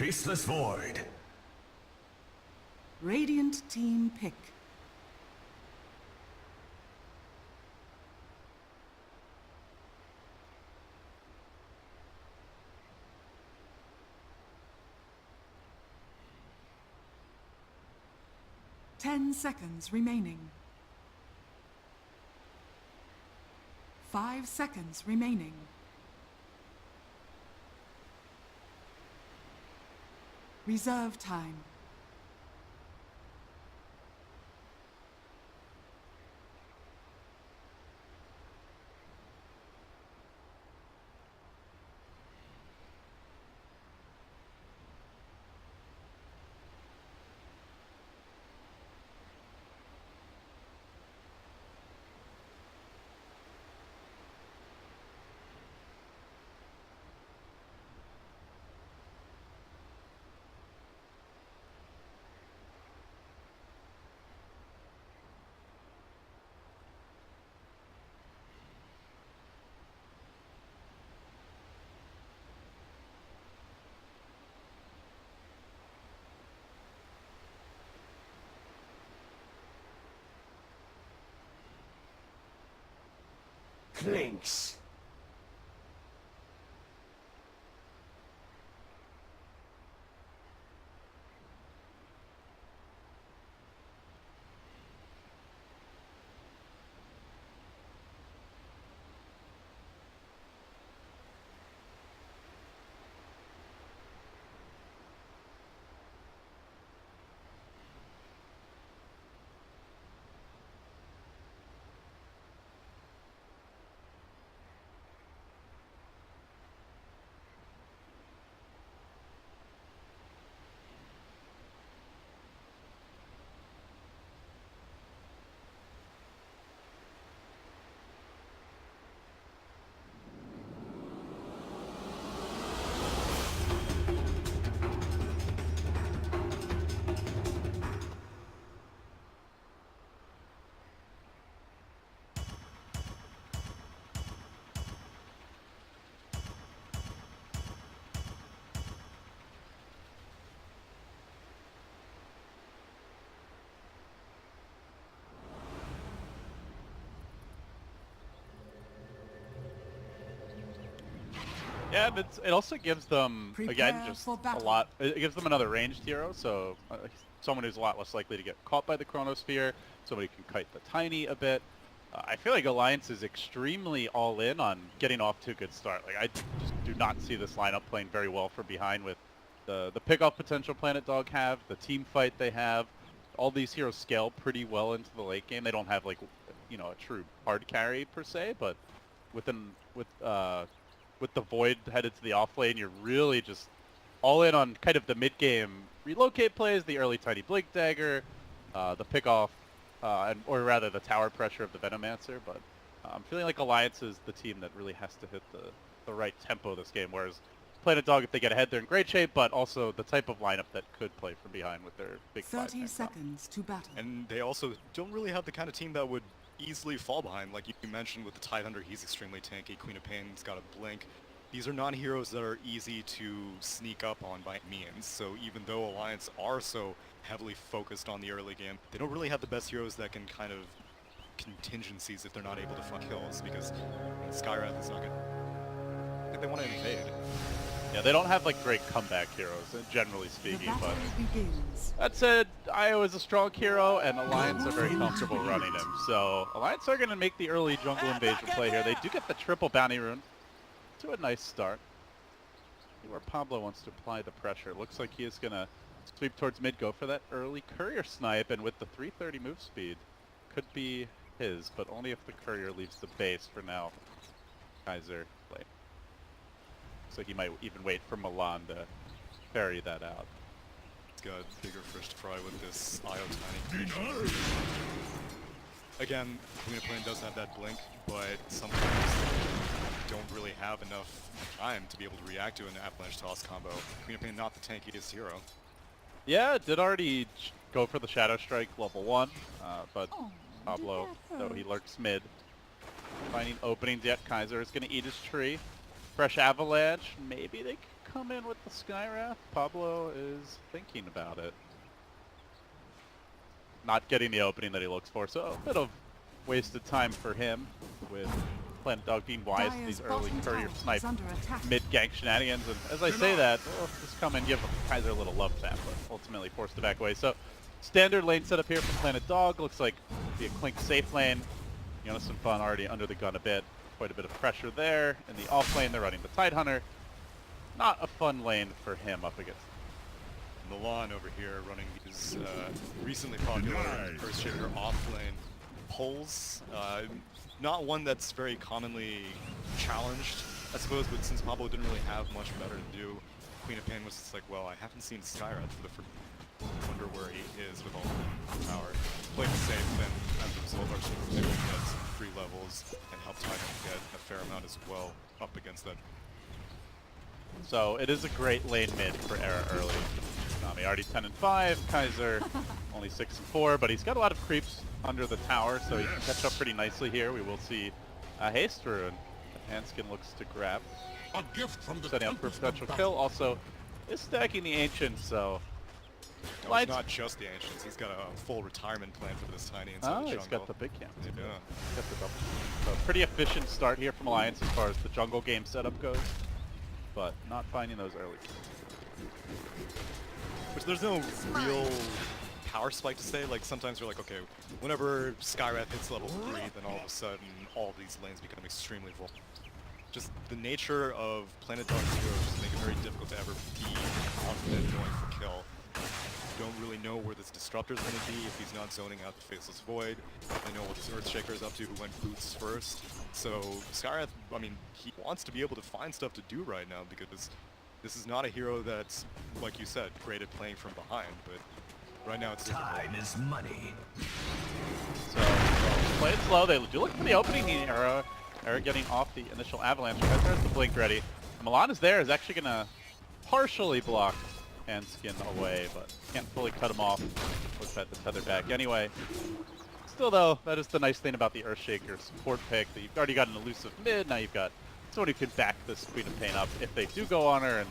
Faceless Void. Radiant team pick. Ten seconds remaining. 5 seconds remaining. Reserve time. Clinks. Yeah, but it also gives them, again, Prepare just for a battle. lot. It gives them another ranged hero, so someone who's a lot less likely to get caught by the Chronosphere. Somebody can kite the Tiny a bit. I feel like Alliance is extremely all in on getting off to a good start. Like, I just do not see this lineup playing very well from behind with the pickoff potential Planet Dog have, the team fight they have. All these heroes scale pretty well into the late game. They don't have, like, you know, a true hard carry per se, but with the Void headed to the off lane, you're really just all in on kind of the mid-game relocate plays, the early Tiny Blink Dagger, the pickoff, or rather the tower pressure of the Venomancer. But I'm feeling like Alliance is the team that really has to hit the right tempo this game, whereas Planet Dog, if they get ahead, they're in great shape, but also the type of lineup that could play from behind with their big 30 5-man seconds to battle. And they also don't really have the kind of team that would easily fall behind. Like you mentioned with the Tidehunter, he's extremely tanky. Queen of Pain's got a blink. These are non-heroes that are easy to sneak up on by means. So even though Alliance are so heavily focused on the early game, they don't really have the best heroes that can kind of contingencies if they're not able to find kills, because Skywrath is not good. I think they want to invade. Yeah, they don't have like great comeback heroes, generally The speaking, battle but begins. that said, Io is a strong hero, and Alliance are very comfortable running him. So Alliance are going to make the early jungle invasion play here. They do get the triple bounty rune to a nice start. See where Pablo wants to apply the pressure. Looks like he is going to sweep towards mid, go for that early courier snipe, and with the 330 move speed, could be his, but only if the courier leaves the base for now. Kaiser late. Looks like he might even wait for Milan to ferry that out. He's got bigger fish to fry with this Io Tiny creature. Again, Queen of Pain does have that blink, but sometimes you don't really have enough time to be able to react to an Avalanche Toss combo. Queen of Pain not the tankiest hero. Yeah, did already go for the Shadow Strike level 1, but Pablo, though he lurks mid, finding openings yet. Kaiser is going to eat his tree. Fresh Avalanche, maybe they come in with the Skywrath? Pablo is thinking about it. Not getting the opening that he looks for, so a bit of wasted time for him with Planet Dog being wise to these early courier snipe mid-gank shenanigans. And as I say that, we'll just come and give Kaiser a little love tap, but ultimately forced to back away. So standard lane setup here from Planet Dog. Looks like be a Clink safe lane. Jonas and Fun already under the gun a bit. Quite a bit of pressure there. In the off lane, they're running the Tidehunter. Not a fun lane for him up against. Milan over here running his recently popular first shaker off lane pulls. Not one that's very commonly challenged, I suppose, but since Pablo didn't really have much better to do, Queen of Pain was just like, well, I haven't seen Skywrath for the first. Wonder where he is with all the power. Playing safe, and as a result, our super able to get some free levels and help Titan get a fair amount as well up against that. So it is a great lane mid for Era early. Nami already 10 and 5, Kaiser only 6 and 4, but he's got a lot of creeps under the tower, so he can catch up pretty nicely here. We will see a haste rune that Hanskin looks to grab. A gift from the setting up for a potential kill. Also is stacking the Ancient, so no, it's not just the Ancients. He's got a full retirement plan for this tiny inside the jungle. He's got the big camp. Yeah. Got the double. So pretty efficient start here from Alliance as far as the jungle game setup goes, but not finding those early kills. Which there's no real power spike to say. Like sometimes you're like, okay, whenever Skywrath hits level 3, then all of a sudden all of these lanes become extremely vulnerable. Just the nature of Planet Dog's heroes just make it very difficult to ever be confident going for kill. You don't really know where this Disruptor's going to be if he's not zoning out the Faceless Void. I know what this Earthshaker is up to, who went boots first. So Skywrath, I mean, he wants to be able to find stuff to do right now because this is not a hero that's, like you said, great at playing from behind, but right now it's difficult. time is money. So play it slow. They do look for the opening here. Era getting off the initial avalanche. There's the blink ready. Milan is there, is actually going to partially block Hanskin away, but can't fully cut him off. Looks at the tether back anyway. Still though, that is the nice thing about the Earthshaker support pick, that you've already got an elusive mid, now you've got someone who can back this Queen of Pain up if they do go on her and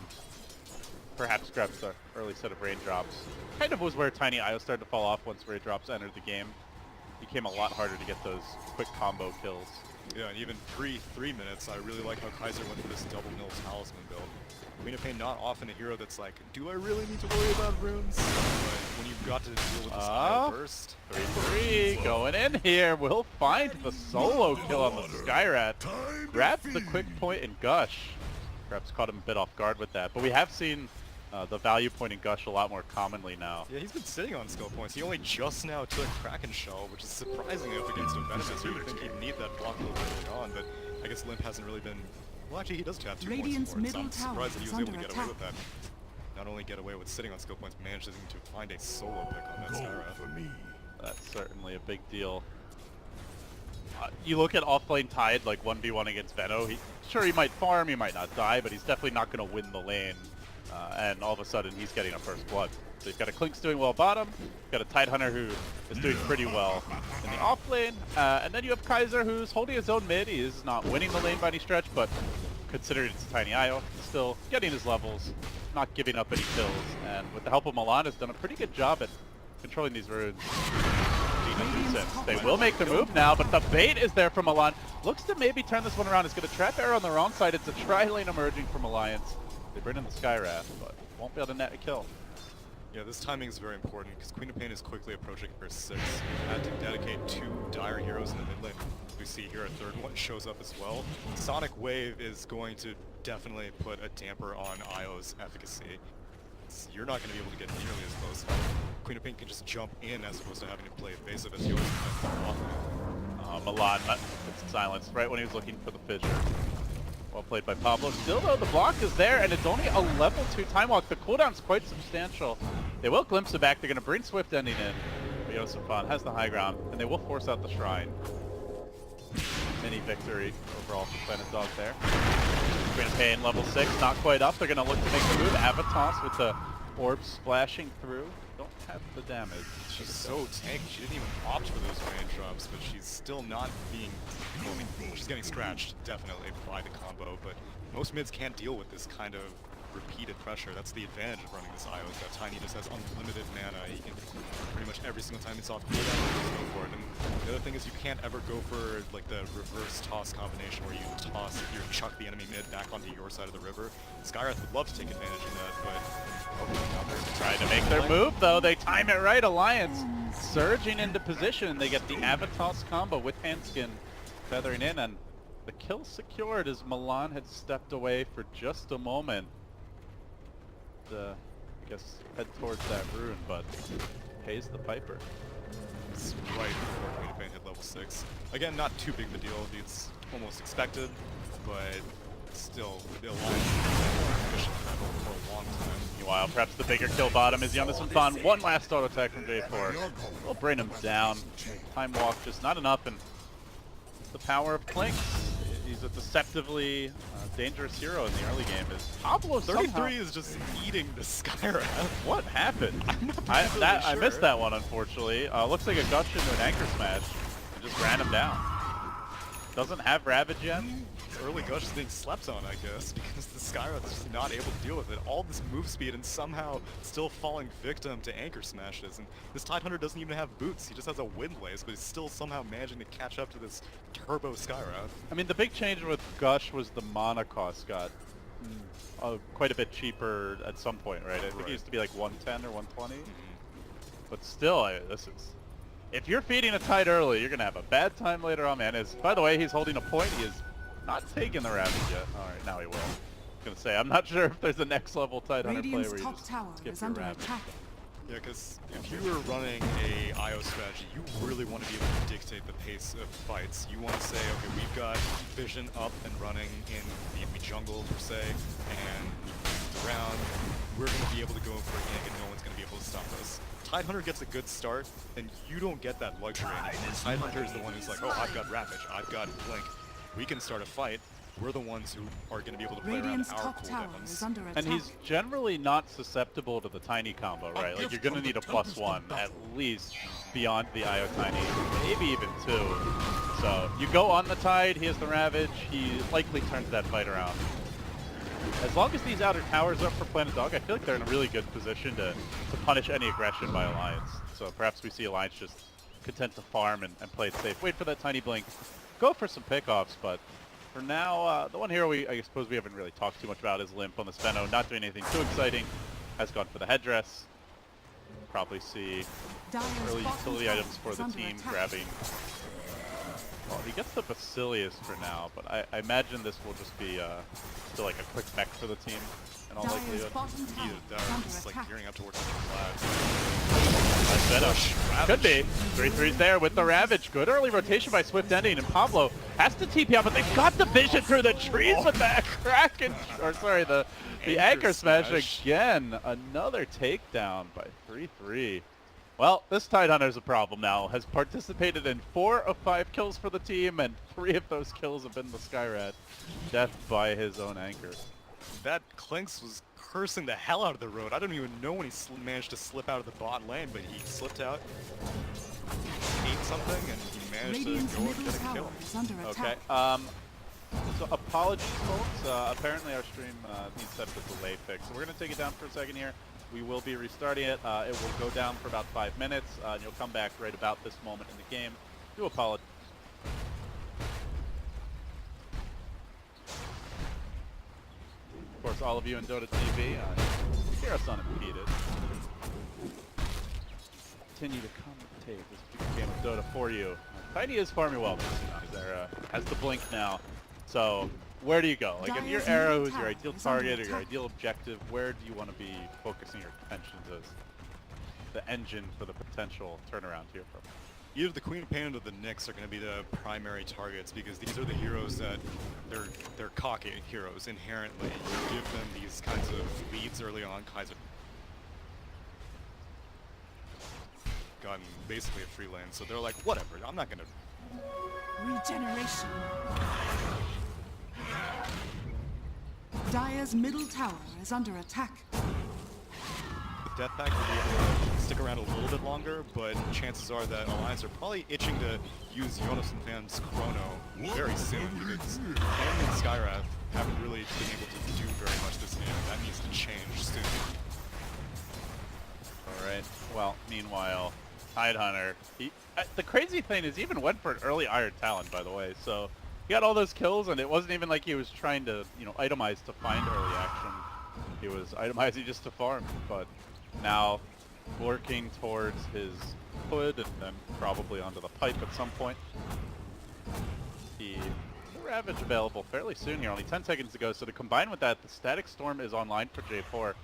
perhaps grab the early set of raindrops. Kind of was where Tiny Io started to fall off once raindrops entered the game. It became a lot harder to get those quick combo kills. Yeah, and even pre-3 minutes, I really like how Kaiser went for this double mill talisman build. Queen of Pain not often a hero that's like, do I really need to worry about runes? But when you've got to deal with this Io burst. 3-3 going in here. We'll find the solo kill on the Skywrath. Grabs the quick point and Gush. Perhaps caught him a bit off guard with that. But we have seen the value point in Gush a lot more commonly now. Yeah, he's been sitting on skill points. He only just now took Kraken Shell, which is surprisingly up against a Venomous. You would think he'd need that block a little bit on, but I guess Limp hasn't really been... Well, actually, he does have 2 points for it, so I'm surprised that he was able to get away with that. Not only get away with sitting on skill points, managing to find a solo pick on that Skywrath. For me. That's certainly a big deal. You look at off-lane Tide, like 1v1 against Veno. Sure, he might farm, he might not die, but he's definitely not going to win the lane. And all of a sudden, he's getting a first blood. So you've got a Clink's doing well bottom, you've got a Tidehunter who is doing pretty well in the off lane, and then you have Kaiser who's holding his own mid. He is not winning the lane by any stretch, but considering it's Tiny Io, still getting his levels, not giving up any kills, and with the help of Milan, has done a pretty good job at controlling these runes. They will make the move now, but the bait is there from Milan. Looks to maybe turn this one around. It's going to trap Era on the wrong side. It's a tri-lane emerging from Alliance. They bring in the Skywrath, but won't be able to net a kill. Yeah, this timing is very important because Queen of Pain is quickly approaching her 6. Had to dedicate 2 dire heroes in the mid lane. We see here a third one shows up as well. Sonic Wave is going to definitely put a damper on Io's efficacy. You're not going to be able to get nearly as close. Queen of Pain can just jump in as opposed to having to play evasive as he always does. Milan gets silenced right when he was looking for the fissure. Well played by Pablo. Still though, the block is there, and it's only a level 2 time walk. The cooldown's quite substantial. They will glimpse it back. They're going to bring Swift Ending in. But Yosefan has the high ground, and they will force out the Shrine. Mini victory overall for Planet Dog there. Queen of Pain, level 6, not quite up. They're going to look to make the move. Avatos with the orb splashing through. Don't have the damage. She's so tanky. She didn't even opt for those raindrops, but she's still not being... Well, she's getting scratched, definitely, by the combo, but most mids can't deal with this kind of repeated pressure. That's the advantage of running this IO, is that Tiny just has unlimited mana. He can pretty much every single time it's off cooldown, just go for it. And the other thing is you can't ever go for like the reverse toss combination where you chuck the enemy mid back onto your side of the river. Skywrath would love to take advantage of that, but Trying to make their move though, they time it right. Alliance surging into position. They get the Avatos combo with Handskin feathering in, and the kill secured as Milan had stepped away for just a moment. I guess head towards that rune, but pays the piper. it's right before Queen of Pain hit level 6. Again, not too big of a deal. It's almost expected, but still, the Alliance has been pushing that for a long time. Meanwhile, perhaps the bigger kill bottom is Jonas and Fan. One last auto attack from J4. We'll bring him down. Time walk just not enough, and it's the power of Clinks. He's a deceptively dangerous hero in the early game. Is Pablo 33 is just eating the Skyrath. What happened? I Sure. missed that one, unfortunately. Looks like a gush into an anchor smash and just ran him down. Doesn't have Ravage yet. Early Gush is being slept on, I guess, because the Skyrath is just not able to deal with it. All this move speed and somehow still falling victim to anchor smashes. And this Tidehunter doesn't even have boots. He just has a Windlace, but he's still somehow managing to catch up to this turbo Skyrath. I mean, the big change with Gush was the mana cost got quite a bit cheaper at some point, right? I think it used to be like 110 or 120. But still, this is... If you're feeding a Tide early, you're going to have a bad time later on, man. By the way, he's holding a point. He is not taking the Ravage yet. Alright, now he will. I was going to say, I'm not sure if there's a next level Tidehunter play where you top just tower skip is your under Ravage. attack. Yeah, because if you were running a IO strategy, you really want to be able to dictate the pace of fights. You want to say, okay, we've got vision up and running in the enemy jungle, per se, and around, we're going to be able to go for a gank and no one's going to be able to stop us. Tidehunter gets a good start, and you don't get that luxury anymore. Tidehunter is the one who's like, oh, I've got Ravage, I've got Blink. We can start a fight. We're the ones who are going to be able to play around Radiant's our top tower is cooldowns. under attack. And he's generally not susceptible to the Tiny combo, right? Like, you're going to need a +1 at least beyond the IO Tiny, maybe even 2. So, you go on the Tide, he has the Ravage, he likely turns that fight around. As long as these outer towers are up for Planet Dog, I feel like they're in a really good position to punish any aggression by Alliance. So perhaps we see Alliance just content to farm and play it safe. Wait for that tiny blink. Go for some pickoffs, but for now, the one hero I suppose we haven't really talked too much about is Limp on the Spenno. Not doing anything too exciting. Has gone for the headdress. Probably see early utility items for the team grabbing. Well, he gets the Basilius for now, but I imagine this will just be still like a quick mech for the team in all likelihood. Either that or just like gearing up towards the flag. Could be. 3-3's there with the Ravage. Good early rotation by Swift Ending, and Pablo has to TP out, but they've got the vision through the trees with that Kraken, or sorry, the anchor smash again. Another takedown by 3-3. Well, this Tidehunter's a problem now. Has participated in 4 of 5 kills for the team, and 3 of those kills have been the Skyrath. Death by his own anchor. That Clinks was cursing the hell out of the road. I don't even know when he managed to slip out of the bot lane, but he slipped out, ate something, and he managed Radiant's to go and middle get a tower kill. is under Okay. attack. So apologies, folks. Apparently our stream needs to have a delay fix. So we're going to take it down for a second here. We will be restarting it. It will go down for about 5 minutes, and you'll come back right about this moment in the game. Do apologize. Of course, all of you in Dota TV, hear us unimpeded. Continue to commentate this game of Dota for you. Tiny is farming well. Has the blink now. So, where do you go? Like, if your arrow is your ideal target or your ideal objective, where do you want to be focusing your attentions as the engine for the potential turnaround here from? Either the Queen of Pain or the Nyx are going to be the primary targets, because these are the heroes that they're cocky heroes inherently. You give them these kinds of leads early on. Kaiser gotten basically a free lane, so they're like, whatever, I'm not going to... Regeneration. Dire's middle tower is under attack. With Deathpack, will be able to stick around a little bit longer, but chances are that Alliance are probably itching to use Jonas and Fan's Chrono very soon, because him and Skyrath haven't really been able to do very much this game. That needs to change soon. Alright, well, meanwhile, Tidehunter, the crazy thing is he even went for an early Iron Talon, by the way, so he got all those kills, and it wasn't even like he was trying to, you know, itemize to find early action. He was itemizing just to farm, but now working towards his hood and then probably onto the pipe at some point. The Ravage available fairly soon here, only 10 seconds to go, so to combine with that, the Static Storm is online for J4.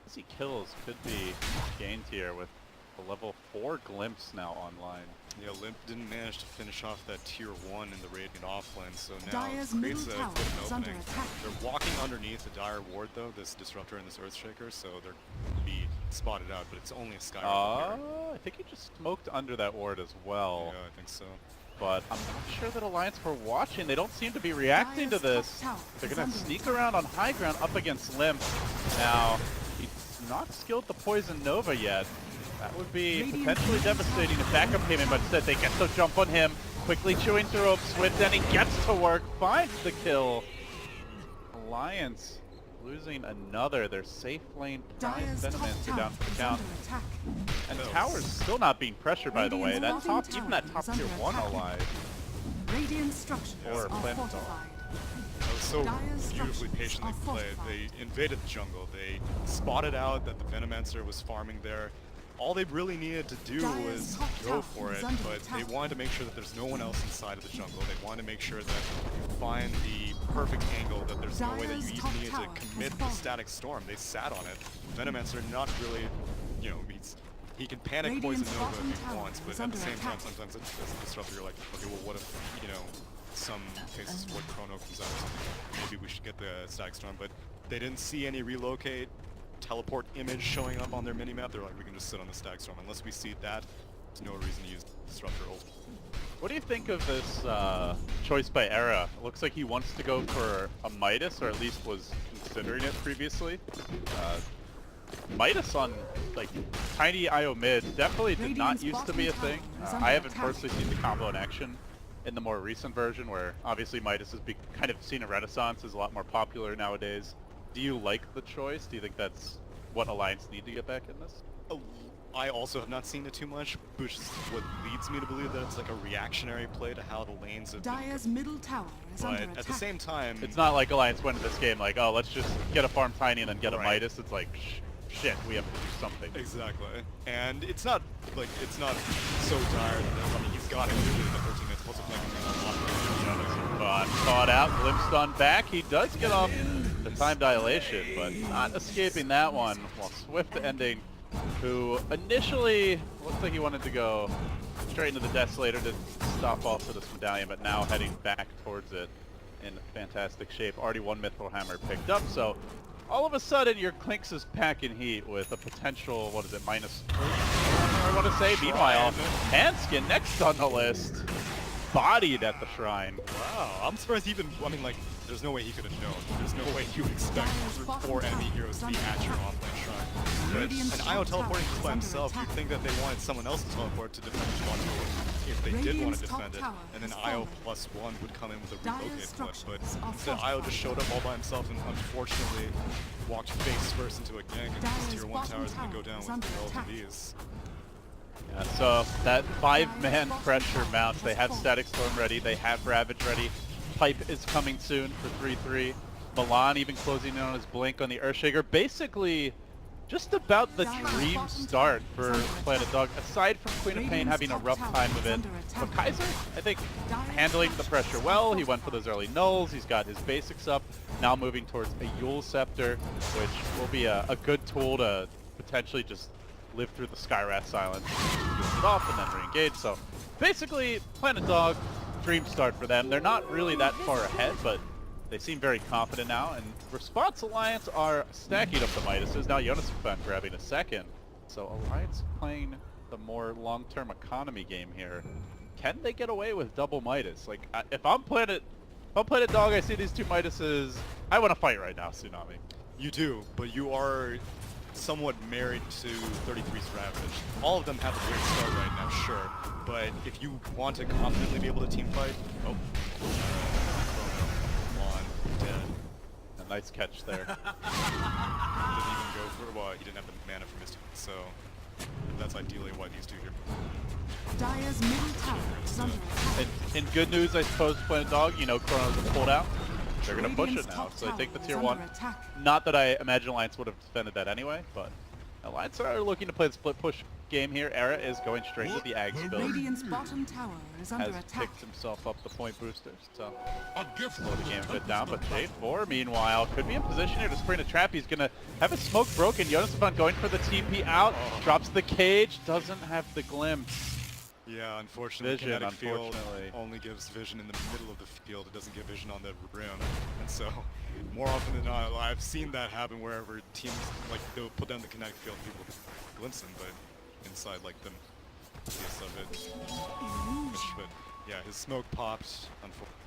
Easy kills could be gained here with the level 4 Glimpse now online. Yeah, Limp didn't manage to finish off that tier 1 in the Radiant offlane, so now Dire's it creates middle a tower bit of is an under opening. attack. They're walking underneath the Dire ward though, this Disruptor and this Earthshaker, so they're going to be spotted out, but it's only a Skyrim here. I think he just smoked under that ward as well. Yeah, I think so. But I'm not sure that Alliance were watching. They don't seem to be reacting to this. They're going to sneak around on high ground up against Limp. Now, he's not skilled the Poison Nova yet. That would be potentially devastating if backup came in, but instead they get the jump on him. Quickly chewing through rope, Swift, and he gets to work, finds the kill. Alliance losing another. Their safe lane Prime Venomancer down for the count. And Tower's still not being pressured, by the way. That top, even that top tier 1 alive. Radiant structures Or are Planet Dog. fortified. That was so Dire's beautifully structures patiently are played. fortified. They invaded the jungle. They spotted out that the Venomancer was farming there. All they really needed to do Dire's was top go tower for is it, under but attack. they wanted to make sure that there's no one else inside of the jungle. They wanted to make sure that you find the perfect angle, that there's no way that you Dire's even top needed to tower commit has the fallen. Static Storm. They sat on it. Venomancer not really, you know, he can panic Poison Radiant's Nova bottom if he tower wants, but is at under the same time, attack. sometimes as a disruptor, you're like, okay, well, what if, you know, some cases where Chrono comes out or something, maybe we should get the Static Storm, but they didn't see any relocate, teleport image showing up on their minimap. They're like, we can just sit on the Static Storm. Unless we see that, there's no reason to use Disruptor ult. What do you think of this choice by Era? It looks like he wants to go for a Midas, or at least was considering it previously. Midas on like tiny IO mid definitely did not Radiant's used to be a bottom thing. tower is under I haven't attack. personally seen the combo in action in the more recent version, where obviously Midas has kind of seen a renaissance, is a lot more popular nowadays. Do you like the choice? Do you think that's what Alliance need to get back in this? I also have not seen it too much, which is what leads me to believe that it's like a reactionary play to how the lanes have been. Dire's middle tower is under But attack. at the same time, It's not like Alliance went into this game like, oh, let's just get a farm tiny and then get a Right. Midas. It's like, shit, we have to do something. exactly. And it's not like it's not so dire that I mean he's got it in the 13 minutes. Also playing But caught out, glimpsed on back. He does get off the time dilation, but not escaping that one. While Swift ending, who initially looked like he wanted to go straight into the Desolator to stop off to this medallion, but now heading back towards it in fantastic shape. Already one Mithril Hammer picked up, so all of a sudden your Clinks is packing heat with a potential, what is it, minus 3? I want to say. Meanwhile, Hanskin next on the list. Bodied at the shrine. Wow, I'm surprised even, I mean like, there's no way he could have known. There's no way you would expect four enemy heroes to be at your offlane shrine. But an IO teleporting just by himself, you'd think that they wanted someone else to teleport to defend the jungle if they did want to defend it. And then IO +1 would come in with a relocate flip. But instead IO just showed up all by himself and unfortunately walked face first into a gank, and his tier 1 tower is going to go down with all of these. Yeah, so that 5-man pressure mounts. They have Static Storm ready. They have Ravage ready. Pipe is coming soon for 3-3. Milan even closing in on his blink on the Earthshaker. Basically, just about the dream start for Planet Dog, aside from Queen of Pain having a rough time of it. But Kaiser, I think, handling the pressure well. He went for those early nulls. He's got his basics up. Now moving towards a Yule Scepter, which will be a good tool to potentially just live through the Skywrath silence, use it off, and then re-engage. So basically, Planet Dog, dream start for them. They're not really that far ahead, but they seem very confident now. And Response Alliance are stacking up the Midases. Now Jonas grabbing a second. So Alliance playing the more long-term economy game here. Can they get away with double Midas? Like, if I'm Planet Dog, I see these two Midases, I want to fight right now, Tsunami. You do, but you are somewhat married to 33's Ravage. All of them have a great start right now, sure, but if you want to confidently be able to team fight, nice catch there. Didn't even go for, well, he didn't have the mana for Misty, so that's ideally why these two here. Dire's middle tower is under attack. In good news, I suppose, Planet Dog, you know, Chronos have pulled out. They're going to push it Radiant's now, top so I think the tower tier is 1. under attack. Not that I imagine Alliance would have defended that anyway, but Alliance are looking to play the split push game here. Era is going straight with the Ags build. Radiant's bottom tower is under Has attack. picked himself up the point boosters, so A gift slow from the game a the bit down. But temple. J4, meanwhile, could be in position here to spring a trap. He's going to have his smoke broken. Yonasafan going for the TP out, drops the cage, doesn't have the glimpse. Yeah, unfortunately, Vision, kinetic field unfortunately. only gives vision in the middle of the field. It doesn't give vision on the rim, and so more often than not, I've seen that happen wherever teams like they'll put down the kinetic field, people glimpse them, but inside like the piece of it. But yeah, his smoke popped, unfortunately.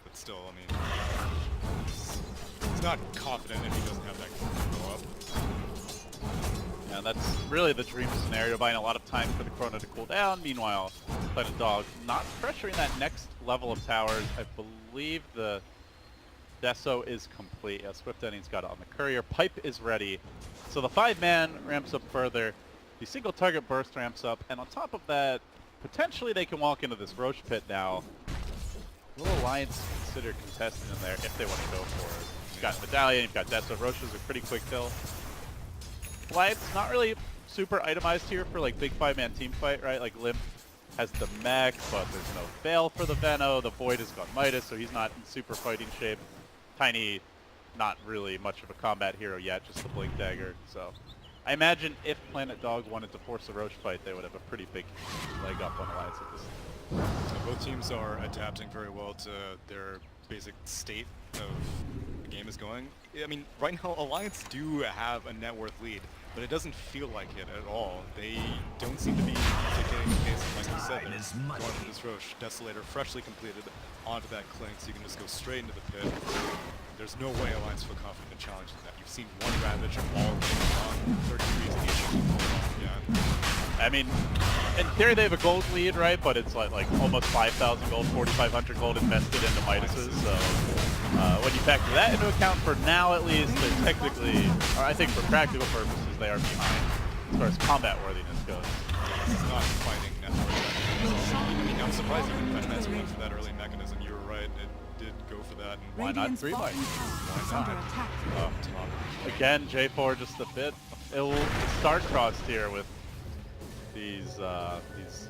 But still, I mean, he's not confident if he doesn't have that go up. Yeah, that's really the dream scenario, buying a lot of time for the Chrono to cool down. Meanwhile, Planet Dog not pressuring that next level of towers. I believe the Deso is complete. Yeah, Swift Ending's got it on the Courier. Pipe is ready. So the 5-man ramps up further. The single target burst ramps up. And on top of that, potentially they can walk into this Roche pit now. Will Alliance consider contesting in there if they want to go for it? You've got Medallion, you've got Deso. Roche is a pretty quick kill. Alliance not really super itemized here for like big 5-man team fight, right? Like Limp has the mech, but there's no Veil for the Veno. The Void has got Midas, so he's not in super fighting shape. Tiny, not really much of a combat hero yet, just the Blink Dagger. So I imagine if Planet Dog wanted to force a Roche fight, they would have a pretty big leg up on Alliance at this. So both teams are adapting very well to their basic state of the game is going. I mean, right now Alliance do have a net worth lead, but it doesn't feel like it at all. They don't seem to be taking the case, like you said, Time they're is going money. for this Roche Desolator freshly completed onto that Clink, so you can just go straight into the pit. There's no way Alliance feel confident in challenging that. You've seen one Ravage all game on 33 each. Yeah. I mean, in theory they have a gold lead, right? But it's like almost 5,000 gold, 4,500 gold invested into Midases. So when you factor that into account, for now at least, they're technically, or I think for practical purposes, they are behind as far as combat worthiness goes. This is not fighting network. I mean, I'm surprised even Venomance went for that early mechanism. You were right, it did go for that. And Why not Radiant's 3 bottom light? tower is Why under not? attack. top. Again, J4 just a bit ill start crossed here with these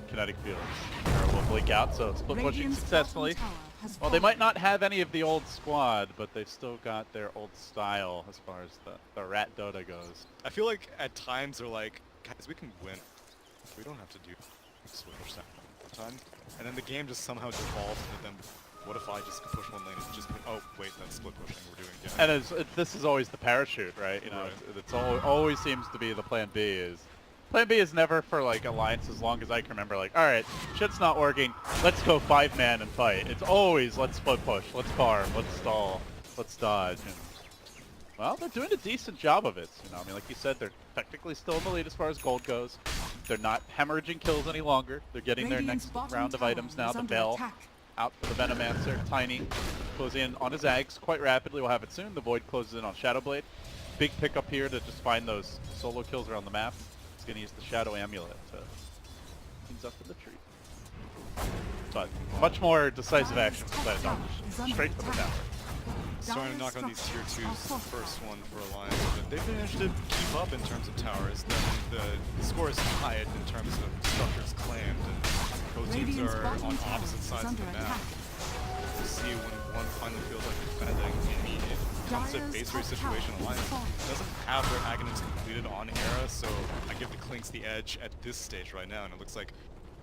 kinetic fields. Arrow will blink out, so split pushing Radiant's successfully. bottom tower has Well, they might fallen. not have any of the old squad, but they've still got their old style as far as the Rat Dota goes. I feel like at times they're like, guys, we can win. We don't have to do switch that all the time. And then the game just somehow devolves into them. What if I just push one lane and just oh wait, that's split pushing we're doing again. And this is always the parachute, right? You know, Right. it's always seems to be the plan B is. Plan B is never for like Alliance as long as I can remember. Like, all right, shit's not working. Let's go 5-man and fight. It's always let's split push, let's farm, let's stall, let's dodge. And well, they're doing a decent job of it. You know, I mean, like you said, they're technically still in the lead as far as gold goes. They're not hemorrhaging kills any longer. They're getting their Radiant's next bottom round of tower items now. is The under Veil attack. out for the Venomancer. Tiny goes in on his Ags quite rapidly. We'll have it soon. The Void closes in on Shadowblade. Big pickup here to just find those solo kills around the map. He's going to use the Shadow Amulet to things up in the tree. But much more decisive action from Planet Dog. Straight to the tower. Just trying to knock on these tier 2s, the first one for Alliance, but they've managed to keep up in terms of towers. The score is tied in terms of structures claimed, and both teams Radiant's are bottom on tower opposite is sides of under the map. attack. We'll see when one finally feels like defending. I mean, it comes to Dire's base rate top situation. tower is Alliance falling. doesn't have their Aghanims completed on Era, so I give the Clinks the edge at this stage right now, and it looks like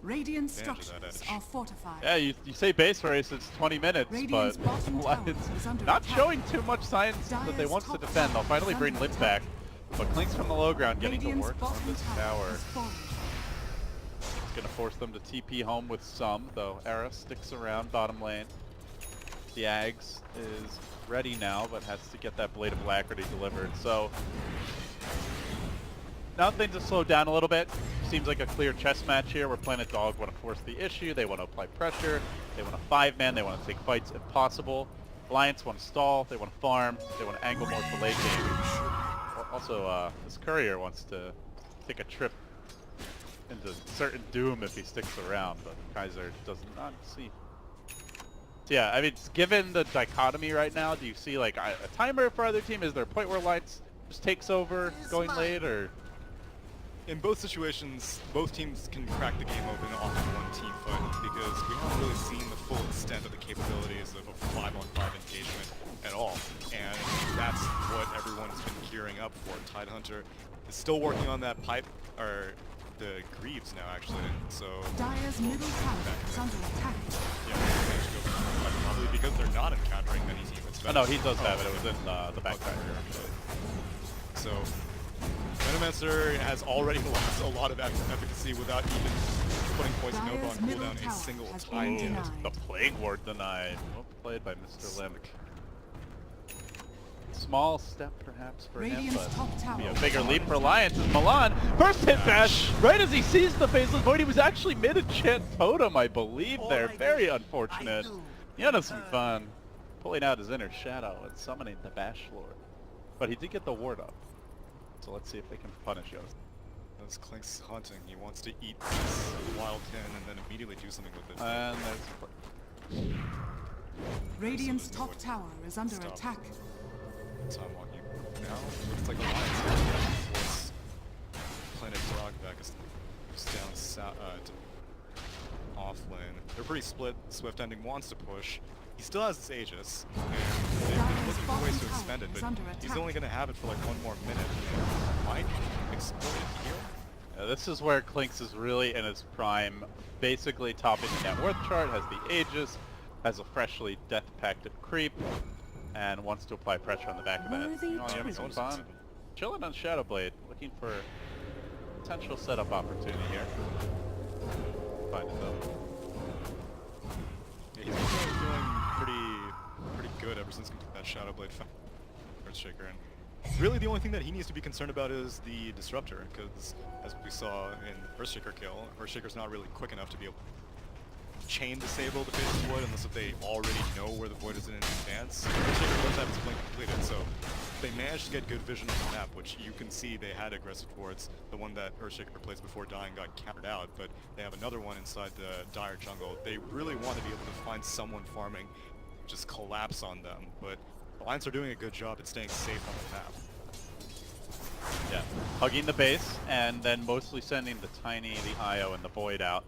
Radiant Advantage of that structures edge. are fortified. Yeah, you say base race, it's 20 minutes, Radiant's but bottom tower Alliance is under not attack. showing too much signs that they Dire's want to top defend. They'll tower finally is bring under Limp back, attack. but Clink's from the low ground getting to Radiant's work on bottom this tower tower. has fallen. It's going to force them to TP home with some, though Era sticks around bottom lane. The Ags is ready now, but has to get that Blade of Alacrity delivered. So now things have slowed down a little bit. Seems like a clear chess match here where Planet Dog want to force the issue. They want to apply pressure. They want a 5-man. They want to take fights if possible. Alliance want to stall, they want to farm, they want to angle more for late game. Also, this courier wants to take a trip into certain doom if he sticks around, but Kaiser does not see. So yeah, I mean, given the dichotomy right now, do you see like a timer for either team? Is there a point where Alliance just takes over going late, or? In both situations, both teams can crack the game open off of one team fight because we haven't really seen the full extent of the capabilities of a 5-on-5 engagement at all. And that's what everyone's been gearing up for. Tidehunter is still working on that pipe, or the Greaves now actually, so... Dire's middle tower is under attack. Yeah, probably because they're not encountering many teams. Oh no, he does have it. It was in the backpack. So... Venomancer has already lost a lot of efficacy without even putting Poison Nova on cooldown a single time yet. The Plague Ward denied. Well played by Mr. Limk. Small step perhaps for him, but be a bigger leap for Alliance as Milan. First hit bash, right as he sees the Faceless Void. He was actually mid-enchant totem, I believe there. Very unfortunate. He had some fun pulling out his inner shadow and summoning the Bash Lord. But he did get the ward up. So let's see if they can punish us. As Clink's hunting, he wants to eat this wild tin and then immediately do something with it. And there's... Radiant's top tower is under attack. Time walking. Now, it's like Alliance here force Planet Frogback is down off lane. They're pretty split. Swift Ending wants to push. He still has his Aegis, and they've been looking for ways to extend it, but he's only going to have it for like 1 more minute. Might exploit it here. Yeah, this is where Clinks is really in his prime. Basically topping the net worth chart, has the Aegis, has a freshly death-pacted creep, and wants to apply pressure on the back of that. You know, having some fun. Chilling on Shadowblade, looking for potential setup opportunity here. Find it though. Yeah, he's been feeling pretty good ever since that Shadowblade Earthshaker, and really the only thing that he needs to be concerned about is the Disruptor, because as we saw in Earthshaker kill, Earthshaker's not really quick enough to be able to chain disable the Faceless Void unless if they already know where the Void is in advance. Earthshaker does have its blink completed, so they managed to get good vision on the map, which you can see they had aggressive wards. The one that Earthshaker plays before dying got countered out, but they have another one inside the Dire jungle. They really want to be able to find someone farming, just collapse on them, but Alliance are doing a good job at staying safe on the path. Yeah, hugging the base, and then mostly sending the Tiny, the IO, and the Void out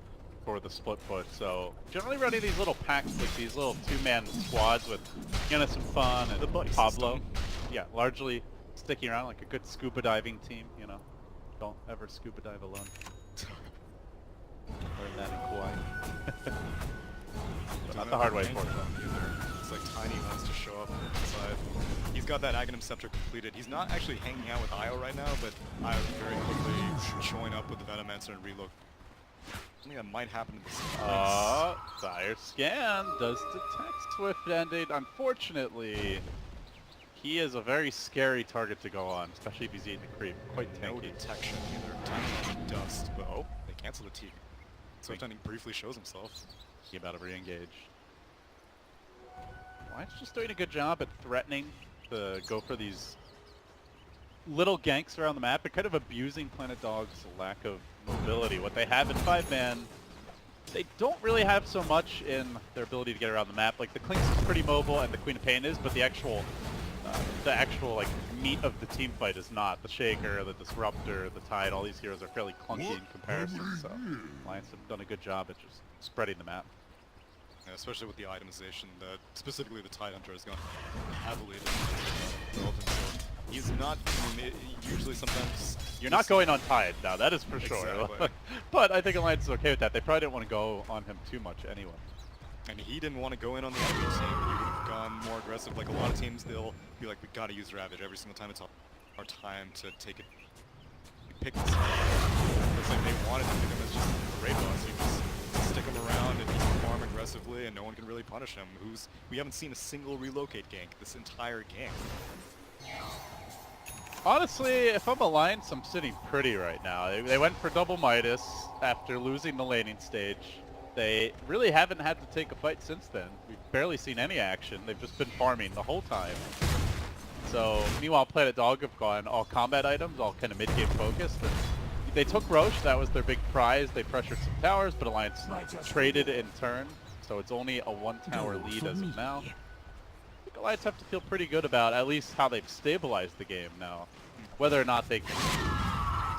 for the split push. So generally running these little packs with these little 2-man squads with some fun and the buddy Pablo. System. Yeah, largely sticking around like a good scuba diving team, you know. Don't ever scuba dive alone. Learn that in Kauai. Not the hard way for them. It's like Tiny wants to show up inside. He's got that Aghanim Scepter completed. He's not actually hanging out with Io right now, but Io can very quickly join up with the Venomancer and reload. Something that might happen in this Dire Scan does detect Swift Ending. Unfortunately, he is a very scary target to go on, especially if he's eating a creep. Quite tanky. No detection either. Tiny dust, but oh, they cancel the T. Swift Ending briefly shows himself. He about to re-engage. Alliance just doing a good job at threatening to go for these little ganks around the map and kind of abusing Planet Dog's lack of mobility. What they have in 5-man, they don't really have so much in their ability to get around the map. Like the Clinks is pretty mobile and the Queen of Pain is, but the actual like meat of the team fight is not. The Shaker, the Disruptor, the Tide, all these heroes are fairly clunky in comparison. So Alliance have done a good job at just spreading the map. Yeah, especially with the itemization that specifically the Tidehunter has gone heavily to build himself. He's not, I mean, usually sometimes... You're not going on Tide now, that is for sure. Exactly. But I think Alliance is okay with that. They probably didn't want to go on him too much anyway. And he didn't want to go in on the enemy team. He would have gone more aggressive. Like a lot of teams, they'll be like, we gotta use Ravage every single time. It's our time to take it. Pick this up. It's like they wanted to pick him as just a raid boss. You just stick him around and he can farm aggressively and no one can really punish him. We haven't seen a single relocate gank this entire game. Honestly, if I'm Alliance, I'm sitting pretty right now. They went for double Midas after losing the laning stage. they really haven't had to take a fight since then. We've barely seen any action. They've just been farming the whole time. So, meanwhile, Planet Dog have gone all combat items, all kind of mid-game focused. And they took Roche, that was their big prize. They pressured some towers, but Alliance traded in turn. So it's only a one-tower lead as of now. I think Alliance have to feel pretty good about at least how they've stabilized the game now. Whether or not they can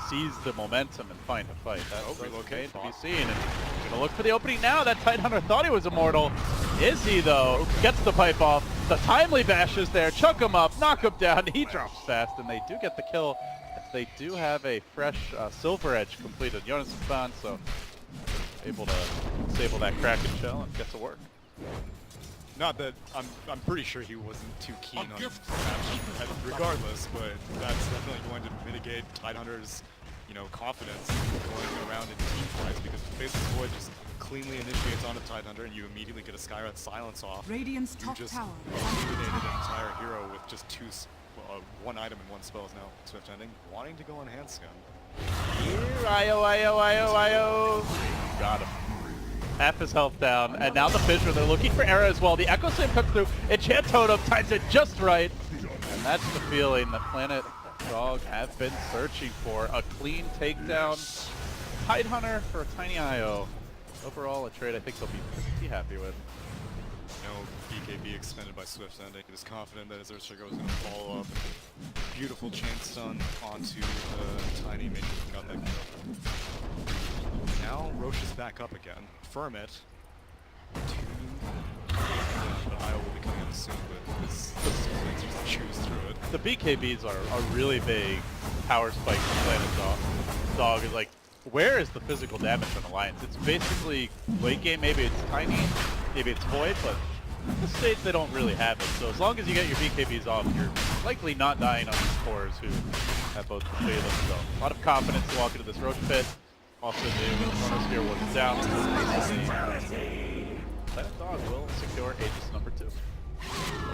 seize the momentum and find a fight. That's okay to be seen. And gonna look for the opening now. That Tidehunter thought he was immortal. Is he though? Gets the pipe off. The timely bash is there. Chuck him up, knock him down. He drops fast, and they do get the kill. They do have a fresh Silver Edge completed. Jonas is gone, so able to disable that Kraken shell and get to work. Not that I'm pretty sure he wasn't too keen on that regardless, but that's definitely going to mitigate Tidehunter's, you know, confidence going around in team fights, because Faceless Void just cleanly initiates onto Tidehunter and you immediately get a Skyrat silence off. Radiant's You top just tower is eliminated under an attack. entire hero with just one item and one spell is now Swift Ending, wanting to go on Handscan. Here, Io. Got him. Half his health down, and now the Fissure, they're looking for Era as well. The Echo Slam comes through, Enchant Totem times it just right, and that's the feeling that Planet Dog have been searching for. A clean takedown. Tidehunter for a tiny IO. Overall, a trade I think they'll be pretty happy with. No BKB expended by Swift Ending. He was confident that his Earthshaker was going to follow up. Beautiful chain stun onto the tiny minion. Got that kill. Now Roche is back up again. Firm it. But Io will be coming in soon, but this just chews through it. The BKBs are really big power spike for Planet Dog is like, where is the physical damage on Alliance? It's basically late game, maybe it's tiny, maybe it's void, but at this stage they don't really have it. So as long as you get your BKBs off, you're likely not dying on these cores who have both completed them. So a lot of confidence to walk into this Roche pit. Also the Chronosphere was down. Planet Dog will secure Aegis number 2.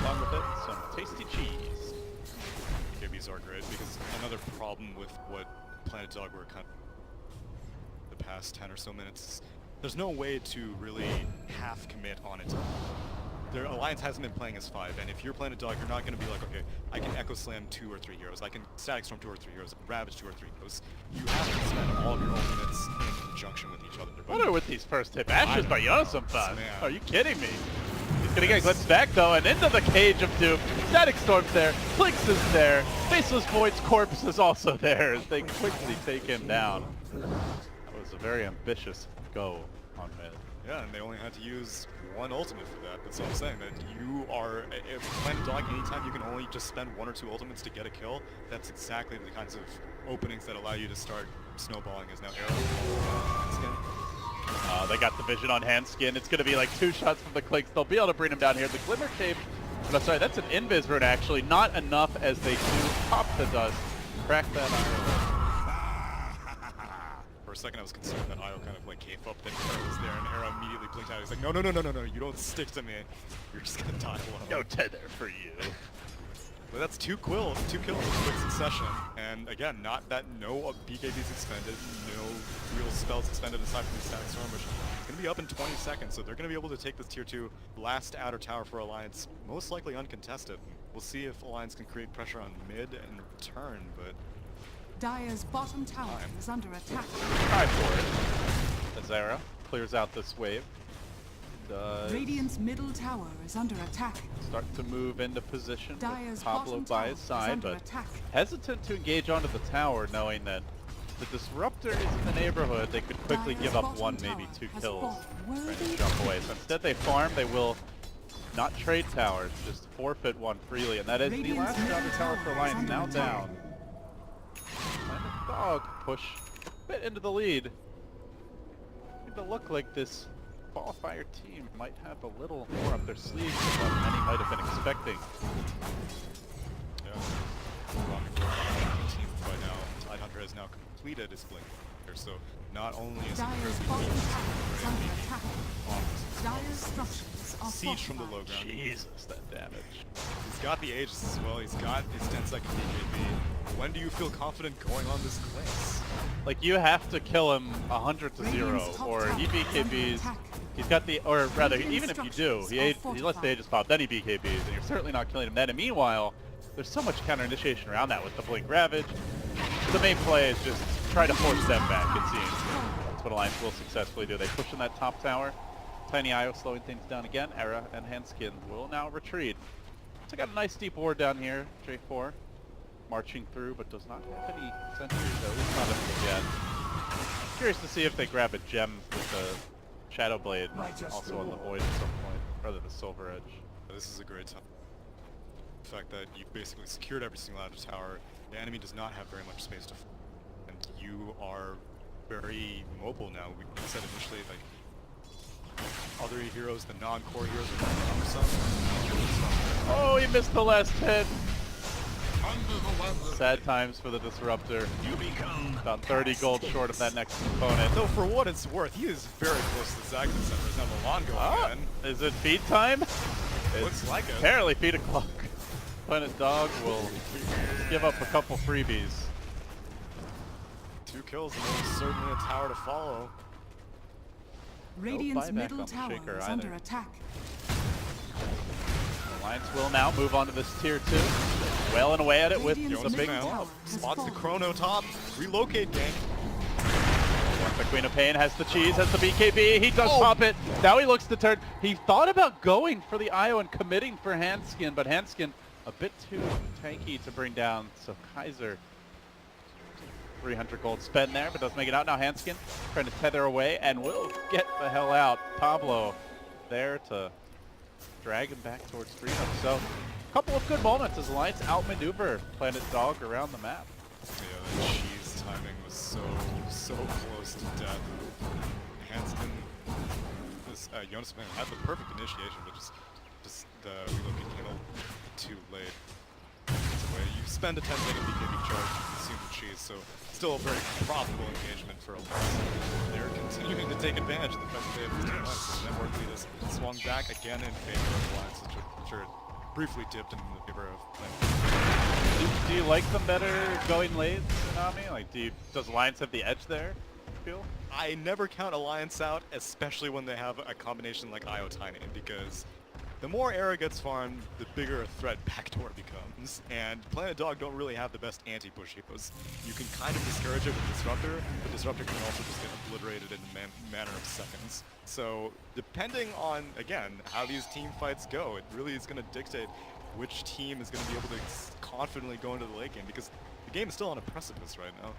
Along with it, some tasty cheese. BKBs are great because another problem with what Planet Dog were kind of the past 10 or so minutes is there's no way to really half commit on its own. Their Alliance hasn't been playing as 5, and if you're Planet Dog, you're not going to be like, okay, I can Echo Slam 2 or 3 heroes, I can Static Storm 2 or 3 heroes, Ravage 2 or 3 heroes. You have to spend all of your ultimates in conjunction with each other. What are with these first hit bashes by Yonasan? Man. Are you kidding me? He's gonna get glimpsed back though, and into the cage of doom. Static Storm's there, Clinks is there, Faceless Void's corpse is also there as they quickly take him down. That was a very ambitious go on mid. Yeah, and they only had to use one ultimate for that. That's what I'm saying, that you are, if Planet Dog, anytime you can only just spend 1 or 2 ultimates to get a kill, that's exactly the kinds of openings that allow you to start snowballing as now Arrow. They got the vision on Handskin. It's gonna be like 2 shots from the Clinks. They'll be able to bring him down here. The Glimmer Cape, no, sorry, that's an Invis rune actually. Not enough as they do pop the dust. Crack that iron. For a second I was concerned that Io kind of like gave up that Arrow was there, and Arrow immediately blinked out. He's like, no, you don't stick to me. You're just gonna die alone. No tether for you. But that's 2 kills in quick succession, and again, not that no BKBs expended, no real spells expended aside from the Static Storm, which is going to be up in 20 seconds, so they're going to be able to take this tier 2 last outer tower for Alliance, most likely uncontested. We'll see if Alliance can create pressure on mid and return, but... Dire's bottom tower is under attack. Try for it. Azera clears out this wave. Radiant's middle tower is under attack. Start to move into position Dire's with Pablo bottom by tower his is side, under but attack. hesitant to engage onto the tower, knowing that the Disruptor is in the neighborhood. They could quickly Dire's give up bottom 1, tower maybe 2 has kills, fallen. trying to jump away. So instead they farm. They will not trade towers, just forfeit 1 freely, and that is the Radiant's last middle outer tower for tower is Alliance, under now attack. down. Planet Dog push a bit into the lead. It look like this Qualifier team might have a little more up their sleeves than what many might have been expecting. Yeah. Team by now. Tidehunter has now completed his blink here, so not only is he Dire's currently bottom being tower is under attack. on Dire's structures are siege from the low fortified. ground. Jesus, that damage. He's got the Aegis as well. He's got his 10-second BKB. When do you feel confident going on this Lynx? Like, you have to kill him 100 to 0, Radiant's top or tower he is under BKBs. attack. He's got the, or rather, Radiant even if you do, structures he are lets the fortified. Aegis pop, then he BKBs, and you're certainly not killing him then. And meanwhile, there's so much counter initiation around that with the Blink Ravage. The main play is just try to force them back, it seems. That's what Alliance will successfully do. They push in that top tower. Tiny IO slowing things down again. Era and Hanskin will now retreat. So got a nice deep ward down here, J4. Marching through, but does not have any sentries, at least not as of yet. Curious to see if they grab a gem with the Shadow Blade, also on the Void at some point, rather the Silver Edge. This is a great time. The fact that you basically secured every single outer tower, the enemy does not have very much space to and you are very mobile now. We said initially, like, other heroes, the non-core heroes are very cumbersome. Oh, he missed the last hit! Under the weather. Sad times for the Disruptor. You become About 30 gold short of that next component. Though for what it's worth, he is very close to the Zagna Center. There's now Milan going Ah, in. is it feed time? Looks like it. Apparently feed o'clock. Planet Dog will give up a couple freebies. 2 kills and there's certainly a tower to follow. Radiant's buyback on middle the tower Shaker is either. under attack. Alliance will now move on to this tier 2. Wailing away at it with Radiant's the big middle one. tower has Spots the fallen. Chrono top. Relocate gang. The Queen of Pain has the cheese, has the BKB. He does Oh. pop it. Now he looks to turn. He thought about going for the IO and committing for Hanskin, but Hanskin a bit too tanky to bring down. So Kaiser, 300 gold spent there, but doesn't make it out. Now Hanskin trying to tether away and will get the hell out. Pablo there to drag him back towards freedom. So a couple of good moments as Alliance outmaneuver Planet Dog around the map. Yeah, that cheese timing was so close to death. Hanskin, this Jonas Man had the perfect initiation, but just the relocate came a bit too late. It's a way you spend a 10-second BKB charge to consume the cheese, so still a very profitable engagement for Alliance. They're continuing to take advantage of the fact that they have this Alliance. The network lead has swung back again in favor of Alliance, which are briefly dipped in the favor of Planet. Do you like them better going late, Tsunami? Like, does Alliance have the edge there, you feel? I never count Alliance out, especially when they have a combination like Io Tiny, because the more Era gets farmed, the bigger a threat backdoor becomes, and Planet Dog don't really have the best anti-push heroes. You can kind of discourage it with Disruptor, but Disruptor can also just get obliterated in a matter of seconds. So, depending on, again, how these team fights go, it really is going to dictate which team is going to be able to confidently go into the late game, because the game is still on a precipice right now.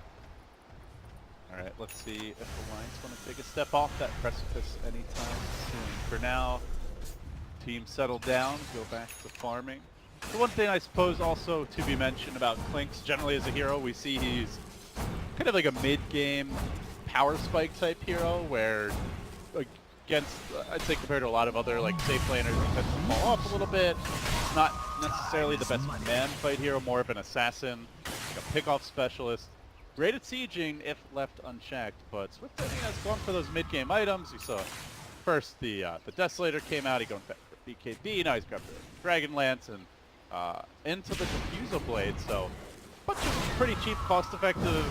Alright, let's see if Alliance want to take a step off that precipice anytime soon. For now, team settle down, go back to farming. The one thing I suppose also to be mentioned about Clinks, generally as a hero, we see he's kind of like a mid-game power spike type hero where against, I'd say compared to a lot of other like safe laners, he tends to fall off a little bit. He's not necessarily the best man fight hero, more of an assassin, like a pick-off specialist. Great at sieging if left unchecked, but Swift Ending has gone for those mid-game items. You saw first the Desolator came out, he going back for BKB, now he's grabbed the Dragon Lance and into the Diffusal Blade, so a bunch of pretty cheap, cost-effective,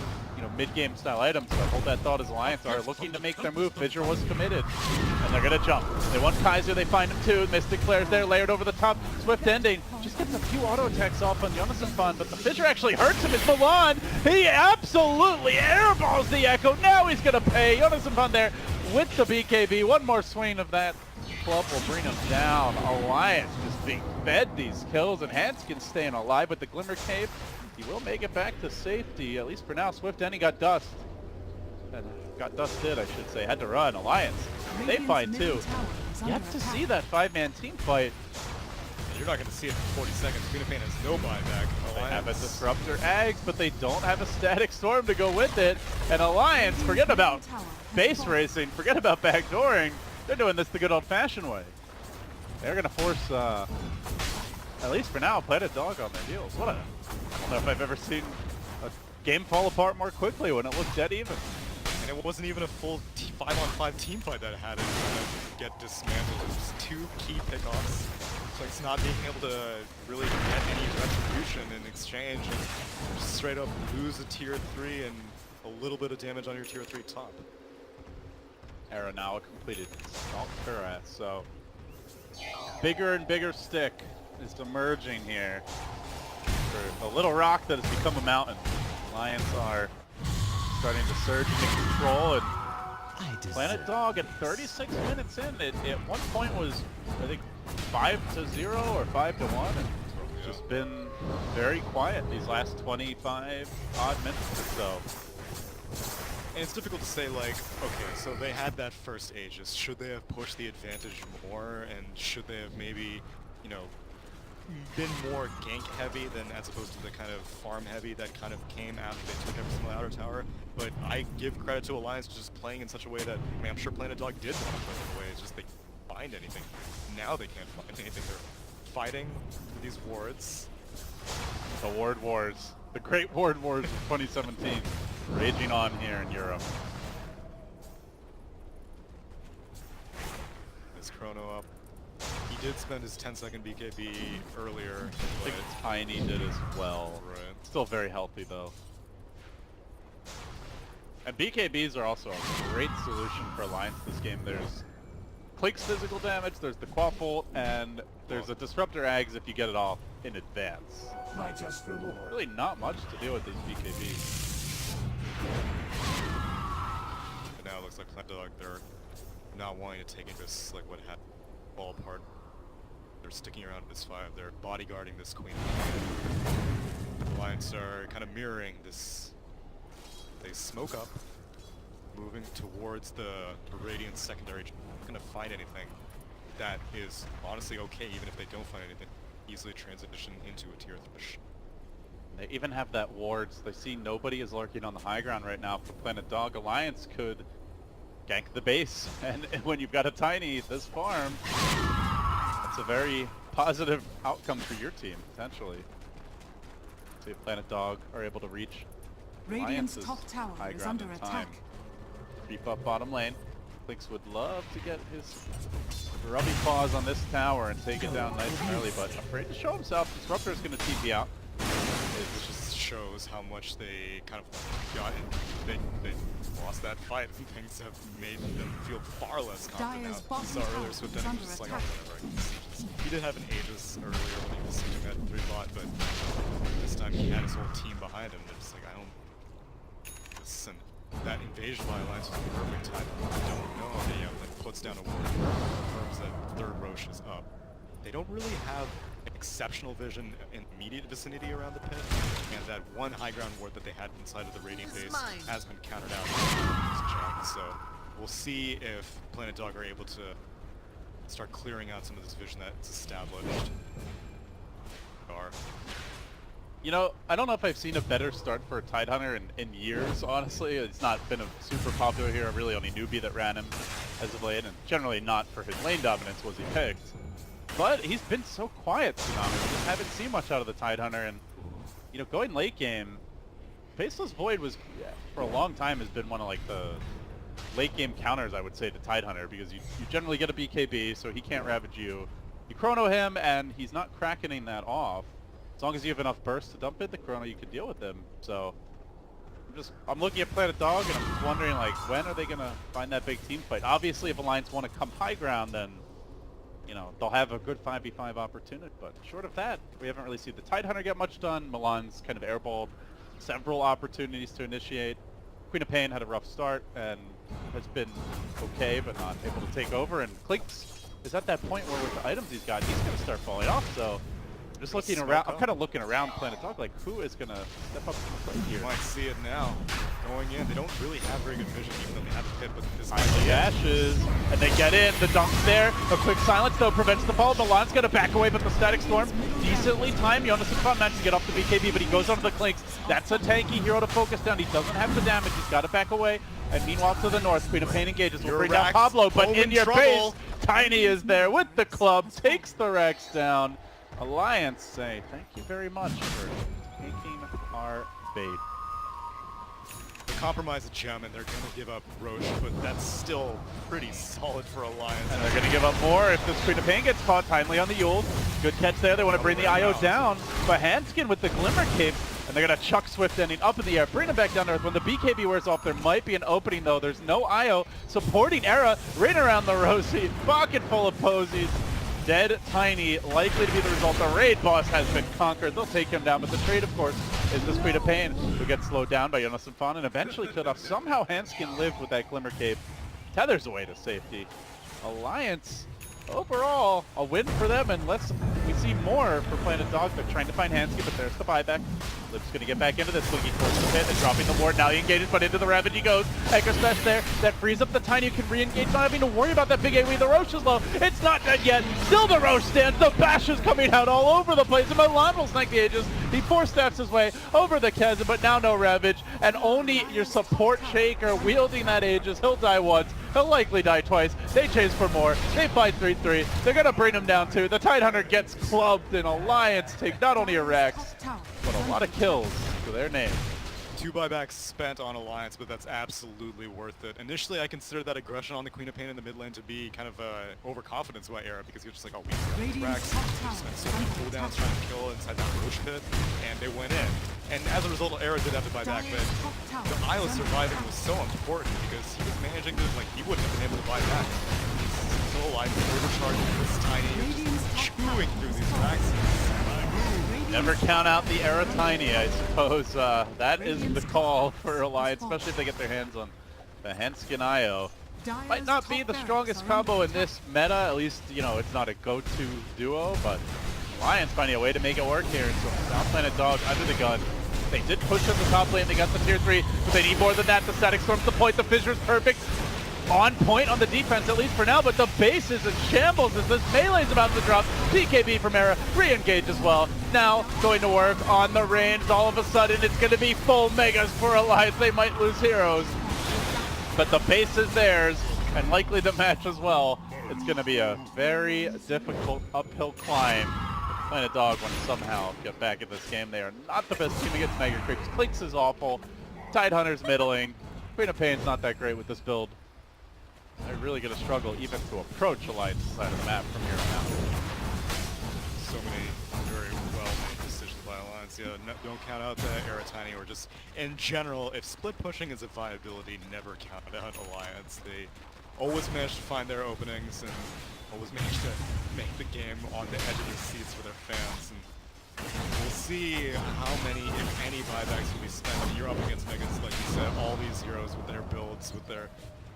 mid-game style items. But hold that thought as Alliance are looking to make their move. Fissure was committed, and they're gonna jump. They want Kaiser, they find him too. Mystic Flare's there, layered over the top. Swift Ending just gets a few auto attacks off on Jonathan Fun, but the Fissure actually hurts him. It's Milan. He absolutely airballs the Echo. Now he's gonna pay. Jonathan Fun there with the BKB. One more swing of that club will bring him down. Alliance just being fed these kills, and Hanskin staying alive with the Glimmer Cape. He will make it back to safety, at least for now. Swift Ending got dust. Got dusted, I should say. Had to run. Alliance, they fight too. Yet to see that 5-man team fight. You're not going to see it for 40 seconds. Queen of Pain has no buyback. They have a Disruptor Eggs, but they don't have a Static Storm to go with it. And Alliance, forget about base racing, forget about backdooring. They're doing this the good old-fashioned way. They're going to force, at least for now, Planet Dog on their heels. I don't know if I've ever seen a game fall apart more quickly when it looked dead even. And it wasn't even a full team 5-on-5 team fight that had it kind of get dismantled. It was just 2 key pickoffs. Clinkz not being able to really get any retribution in exchange and just straight up lose a tier 3 and a little bit of damage on your tier 3 top. Era now completed Salt Turret, so bigger and bigger stick is emerging here for the little rock that has become a mountain. Lions are starting to surge into control, and Planet Dog at 36 minutes in, it at one point was, I think, 5-0 or 5-1, and just been very quiet these last 25 odd minutes or so. And it's difficult to say, like, okay, so they had that first Aegis. Should they have pushed the advantage more, and should they have maybe, you know, been more gank heavy than as opposed to the kind of farm heavy that kind of came after they took every single outer tower? But I give credit to Alliance just playing in such a way that, I mean, I'm sure Planet Dog did want to play in a way, it's just they can't find anything. Now they can't find anything. They're fighting for these wards. The Ward Wars, the Great Ward Wars of 2017, raging on here in Europe. Is Chrono up? He did spend his 10-second BKB earlier. I think Tiny did as well. Right. Still very healthy though. And BKBs are also a great solution for Alliance this game. There's Clinkz physical damage, there's the Quaffle, and there's a Disruptor Ags if you get it off in advance. Really not much to deal with these BKBs. But now it looks like Planet Dog, they're not wanting to take this, like what happened, fall apart. They're sticking around this 5, they're bodyguarding this Queen. The Alliance are kind of mirroring this. They smoke up, moving towards the Radiant secondary. Not gonna find anything that is honestly okay, even if they don't find anything. Easily transition into a tier 3. They even have that wards. They see nobody is lurking on the high ground right now for Planet Dog. Alliance could gank the base, and when you've got a Tiny this farm, that's a very positive outcome for your team, potentially. See if Planet Dog are able to reach Radiant's Alliance's top tower high is ground under in attack. time. Creep up bottom lane. Clinkz would love to get his grubby paws on this tower and take it down nice and early, but afraid to show himself. Disruptor is going to TP out. It just shows how much they kind of got in. They lost that fight, and things have made them feel far less confident Dyer's now. bottom So earlier, tower Swift is was under just like, oh, attack. whatever, I can see. He did have an Aegis earlier when he was sitting at 3 bot, but this time he had his whole team behind him. They're just like, I don't... Listen, that invasion by Alliance was the perfect time. I don't know how they puts down a ward, confirms that 3rd Roche is up. They don't really have exceptional vision in immediate vicinity around the pit, and that one high ground ward that they had inside of the Radiant base has been countered out. So we'll see if Planet Dog are able to start clearing out some of this vision that's established. You know, I don't know if I've seen a better start for a Tidehunter in years, honestly. It's not been a super popular hero, really only Newbie that ran him as of late, and generally not for his lane dominance was he picked. But he's been so quiet, Tsunami. We just haven't seen much out of the Tidehunter, and, you know, going late game, Faceless Void was, for a long time, has been one of, like, the late game counters, I would say, to Tidehunter, because you generally get a BKB, so he can't ravage you. You chrono him, and he's not crackening that off. As long as you have enough burst to dump in the chrono, you can deal with him. So I'm looking at Planet Dog, and I'm just wondering, like, when are they gonna find that big team fight? Obviously, if Alliance want to come high ground, then, you know, they'll have a good 5v5 opportunity. But short of that, we haven't really seen the Tidehunter get much done. Milan's kind of airballed several opportunities to initiate. Queen of Pain had a rough start and has been okay, but not able to take over. And Clinkz is at that point where with the items he's got, he's gonna start falling off. So just looking around, I'm kind of looking around Planet Dog, like, who is going to step up to the plate here? You might see it now. Going in, they don't really have very good vision, even though they have the pit, but this Finally Ashes, and they get in, the dunk's there, a quick silence though prevents the fall. Milan's going to back away, but the Static Storm, decently timed. Jonas and Fun managed to get off the BKB, but he goes onto the Clinkz. That's a tanky hero to focus down. He doesn't have the damage, he's got to back away. And meanwhile to the north, Queen of Pain engages, will bring down Pablo, but in your face, Tiny is there with the club, takes the Rex down. Alliance say thank you very much for taking our bait. They compromise a gem and they're going to give up Roche, but that's still pretty solid for Alliance. And they're going to give up more if this Queen of Pain gets caught timely on the Yule. Good catch there. They want to bring the IO down, but Hanskin with the Glimmer Cape, and they're going to chuck Swift ending up in the air, bring him back down to earth. When the BKB wears off, there might be an opening though. There's no IO supporting Era right around the Rosie, pocket full of posies. Dead Tiny, likely to be the result. The raid boss has been conquered. They'll take him down, but the trade, of course, is this Queen of Pain, who gets slowed down by Jonas and Fawn and eventually killed off. Somehow Hanskin lived with that Glimmer Cape. Tethers away to safety. Alliance, overall, a win for them, unless we see more for Planet Dog. They're trying to find Hanskin, but there's the buyback. Liv's going to get back into this. Looking towards the pit and dropping the ward. Now he engages, but into the Ravage he goes. Echo Smash there. That frees up the Tiny, who can re-engage, not having to worry about that big AoE. The Roche is low. It's not dead yet. Still the Roche stands. The bash is coming out all over the place. And Milan will snag the Aegis. He force-steps his way over the chasm, but now no Ravage. And only your support Shaker wielding that Aegis. He'll die once. He'll likely die twice. They chase for more. They fight 3-3. They're going to bring him down too. The Tidehunter gets clubbed, and Alliance take not only a Rex, but a lot of kills to their name. 2 buybacks spent on Alliance, but that's absolutely worth it. Initially, I considered that aggression on the Queen of Pain in the mid lane to be kind of overconfidence by Era, because he was just like, oh, we have Rex, we spent so many cooldowns trying to kill inside that Roche pit, and they went in. And as a result, Era did have to buy back, but the IO surviving was so important because he was managing to, like, he wouldn't have been able to buy back. He's still alive, overcharging this Tiny, just chewing through these maxes. Never count out the Era Tiny, I suppose. That is the call for Alliance, especially if they get their hands on the Hanskin IO. Might not be the strongest combo in this meta, at least, you know, it's not a go-to duo, but Alliance finding a way to make it work here. And so South Planet Dog under the gun. They did push in the top lane, they got the tier 3, but they need more than that. The Static Storm's the point, the Fissure's perfect. On point on the defense, at least for now, but the base is in shambles as this melee's about to drop. BKB from Era, re-engage as well. Now going to work on the range. All of a sudden, it's going to be full megas for Alliance. They might lose heroes, but the base is theirs, and likely the match as well. It's going to be a very difficult uphill climb. Planet Dog want to somehow get back in this game. They are not the best team against Mega Creeps. Clinks is awful. Tidehunter's middling. Queen of Pain's not that great with this build. They're really going to struggle even to approach Alliance's side of the map from here on out. So many very well-made decisions by Alliance. Yeah, no, don't count out the Era Tiny, or just in general, if split pushing is a viability, never count out Alliance. They always manage to find their openings and always manage to make the game on the edge of their seats for their fans. And we'll see how many, if any, buybacks will be spent. I mean, you're up against Megas, like you said, all these heroes with their builds, with their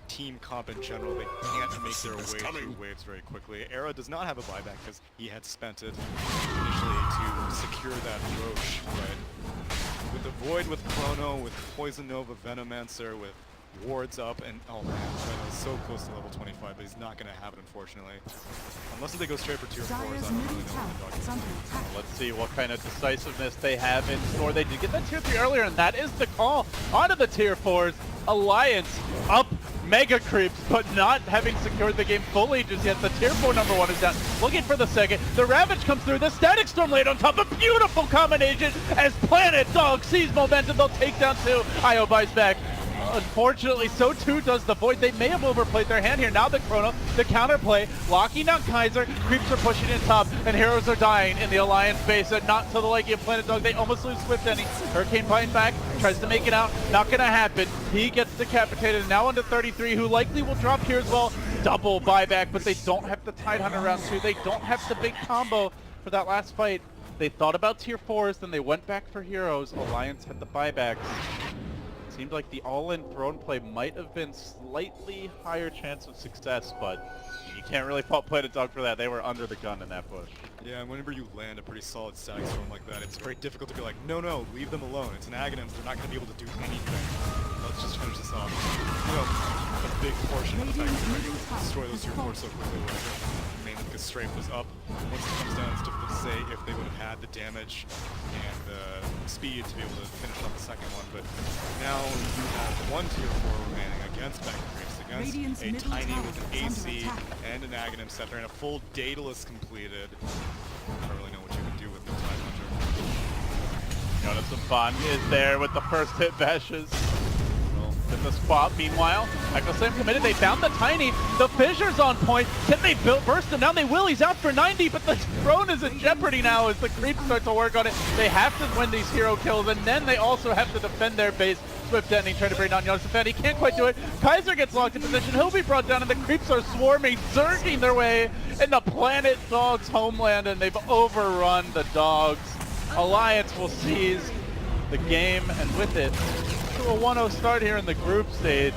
team comp in general, they can't make their way through waves very quickly. Era does not have a buyback because he had spent it initially to secure that Roche, but with the Void, with Chrono, with Poison Nova, Venomancer, with wards up, and oh man, Chrono's so close to level 25, but he's not going to have it, unfortunately. Unless they go straight for tier 4s, I don't really know what the dog is. Let's see what kind of decisiveness they have in store. They did get that tier 3 earlier, and that is the call onto the tier 4s. Alliance up Mega Creeps, but not having secured the game fully just yet. The tier 4 #1 is down. Looking for the second. The Ravage comes through. The Static Storm laid on top. A beautiful combination as Planet Dog sees momentum. They'll take down 2. IO buys back. Unfortunately, so too does the Void. They may have overplayed their hand here. Now the Chrono, the counterplay, locking down Kaiser. Creeps are pushing in top, and heroes are dying in the Alliance base. And not to the liking of Planet Dog. They almost lose Swift Ending. Hurricane buying back, tries to make it out. Not going to happen. He gets decapitated. Now under 33, who likely will drop here as well. Double buyback, but they don't have the Tidehunter round 2. They don't have the big combo for that last fight. They thought about tier 4s, then they went back for heroes. Alliance had the buybacks. Seemed like the all-in throne play might have been slightly higher chance of success, but you can't really fault Planet Dog for that. They were under the gun in that push. Yeah, and whenever you land a pretty solid Static Storm like that, it's very difficult to be like, no, no, leave them alone. It's an Aghanim, they're not going to be able to do anything. Let's just finish this off. You know, a big portion of the fact that they're able to destroy those tier 4s so quickly was mainly because Strafe was up. Once it comes down, it's difficult to say if they would have had the damage and the speed to be able to finish off the second one, but now you have one tier 4 remaining against Mega Creeps, against a Tiny with an AC and an Aghanim Scepter, and a full Daedalus completed. I don't really know what you can do with the Tidehunter. Jonas and Fun is there with the first hit bashes. in the spot. Meanwhile, Echo Slam committed. They found the Tiny. The Fissure's on point. Can they burst him down? They will. He's out for 90, but the throne is in jeopardy now as the creeps start to work on it. They have to win these hero kills, and then they also have to defend their base. Swift Detonating trying to bring down Jonas defend. He can't quite do it. Kaiser gets locked in position. He'll be brought down, and the creeps are swarming, zerging their way into Planet Dog's homeland, and they've overrun the Dogs. Alliance will seize the game, and with it, to a 1-0 start here in the group stage.